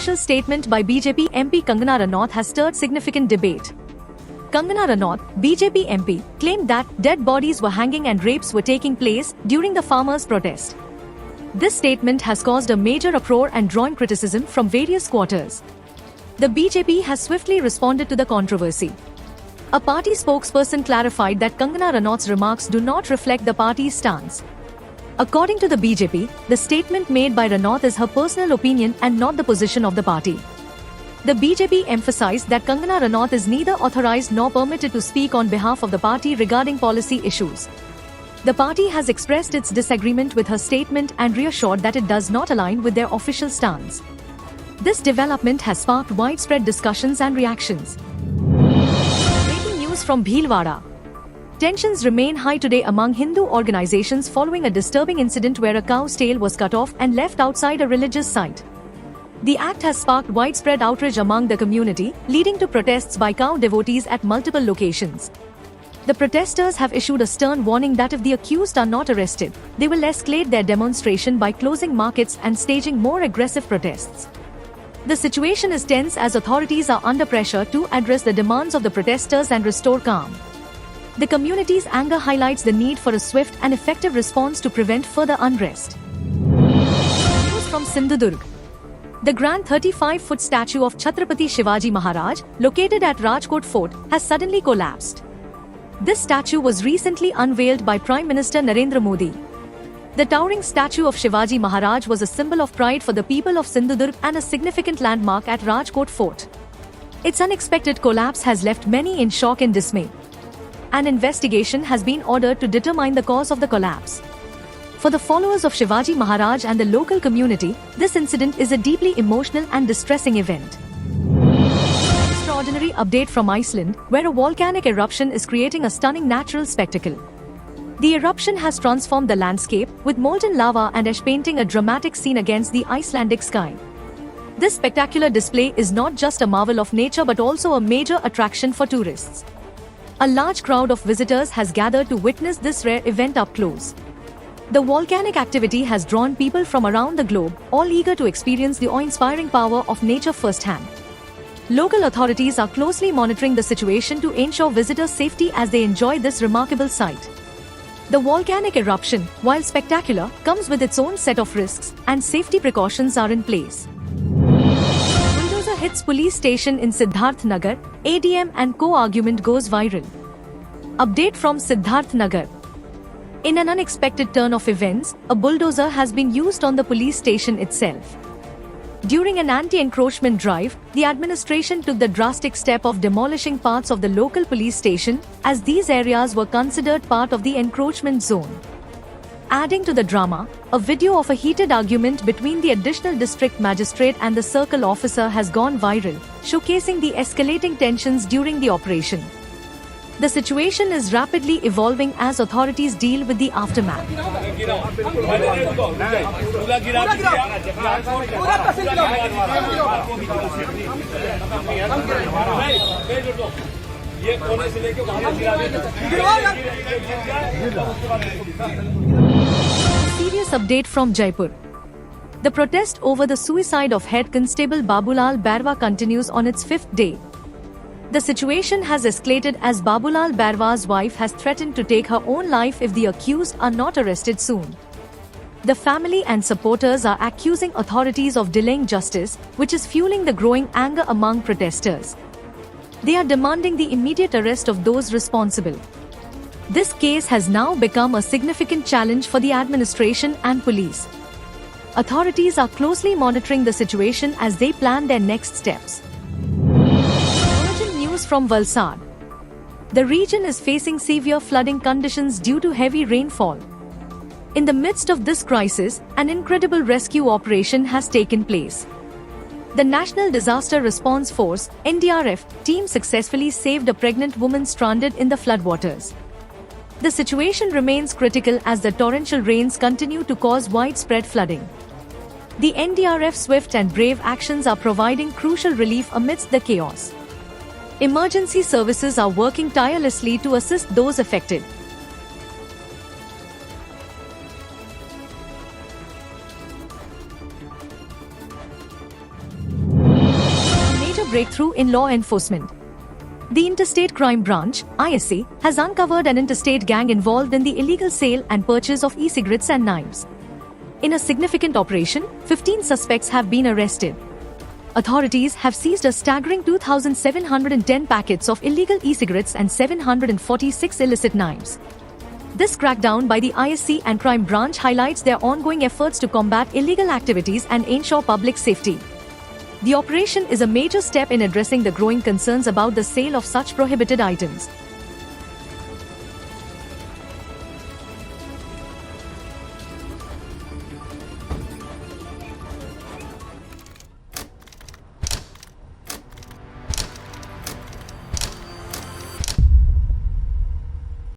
controversial statement by BJP MP Kangana Ranaut has stirred significant debate. Kangana Ranaut, BJP MP, claimed that dead bodies were hanging and rapes were taking place during the farmers' protest. This statement has caused a major uproar and drawn criticism from various quarters. The BJP has swiftly responded to the controversy. A party spokesperson clarified that Kangana Ranaut's remarks do not reflect the party's stance. According to the BJP, the statement made by Ranaut is her personal opinion and not the position of the party. The BJP emphasized that Kangana Ranaut is neither authorized nor permitted to speak on behalf of the party regarding policy issues. The party has expressed its disagreement with her statement and reassured that it does not align with their official stance. This development has sparked widespread discussions and reactions. Breaking news from Bhilwara. Tensions remain high today among Hindu organizations following a disturbing incident where a cow's tail was cut off and left outside a religious site. The act has sparked widespread outrage among the community, leading to protests by cow devotees at multiple locations. The protesters have issued a stern warning that if the accused are not arrested, they will escalate their demonstration by closing markets and staging more aggressive protests. The situation is tense as authorities are under pressure to address the demands of the protesters and restore calm. The community's anger highlights the need for a swift and effective response to prevent further unrest. News from Sindhudurg. The grand 35-foot statue of Chhatrapati Shivaji Maharaj, located at Rajkot Fort, has suddenly collapsed. This statue was recently unveiled by Prime Minister Narendra Modi. The towering statue of Shivaji Maharaj was a symbol of pride for the people of Sindhudurg and a significant landmark at Rajkot Fort. Its unexpected collapse has left many in shock and dismay. An investigation has been ordered to determine the cause of the collapse. For the followers of Shivaji Maharaj and the local community, this incident is a deeply emotional and distressing event. Extraordinary update from Iceland, where a volcanic eruption is creating a stunning natural spectacle. The eruption has transformed the landscape, with molten lava and ash painting a dramatic scene against the Icelandic sky. This spectacular display is not just a marvel of nature but also a major attraction for tourists. A large crowd of visitors has gathered to witness this rare event up close. The volcanic activity has drawn people from around the globe, all eager to experience the awe-inspiring power of nature firsthand. Local authorities are closely monitoring the situation to ensure visitors' safety as they enjoy this remarkable sight. The volcanic eruption, while spectacular, comes with its own set of risks, and safety precautions are in place. Bulldozer hits police station in Siddharth Nagar, ADM and co-argument goes viral. Update from Siddharth Nagar. In an unexpected turn of events, a bulldozer has been used on the police station itself. During an anti-encroachment drive, the administration took the drastic step of demolishing parts of the local police station, as these areas were considered part of the encroachment zone. Adding to the drama, a video of a heated argument between the additional district magistrate and the circle officer has gone viral, showcasing the escalating tensions during the operation. The situation is rapidly evolving as authorities deal with the aftermath. Serious update from Jaipur. The protest over the suicide of head constable Babulal Barwa continues on its fifth day. The situation has escalated as Babulal Barwa's wife has threatened to take her own life if the accused are not arrested soon. The family and supporters are accusing authorities of delaying justice, which is fueling the growing anger among protesters. They are demanding the immediate arrest of those responsible. This case has now become a significant challenge for the administration and police. Authorities are closely monitoring the situation as they plan their next steps. From Valsad. The region is facing severe flooding conditions due to heavy rainfall. In the midst of this crisis, an incredible rescue operation has taken place. The National Disaster Response Force (NDRF) team successfully saved a pregnant woman stranded in the floodwaters. The situation remains critical as the torrential rains continue to cause widespread flooding. The NDRF's swift and brave actions are providing crucial relief amidst the chaos. Emergency services are working tirelessly to assist those affected. breakthrough in law enforcement. The Interstate Crime Branch (ISC) has uncovered an interstate gang involved in the illegal sale and purchase of e-cigarettes and knives. In a significant operation, 15 suspects have been arrested. Authorities have seized a staggering 2,710 packets of illegal e-cigarettes and 746 illicit knives. This crackdown by the ISC and Crime Branch highlights their ongoing efforts to combat illegal activities and ensure public safety. The operation is a major step in addressing the growing concerns about the sale of such prohibited items.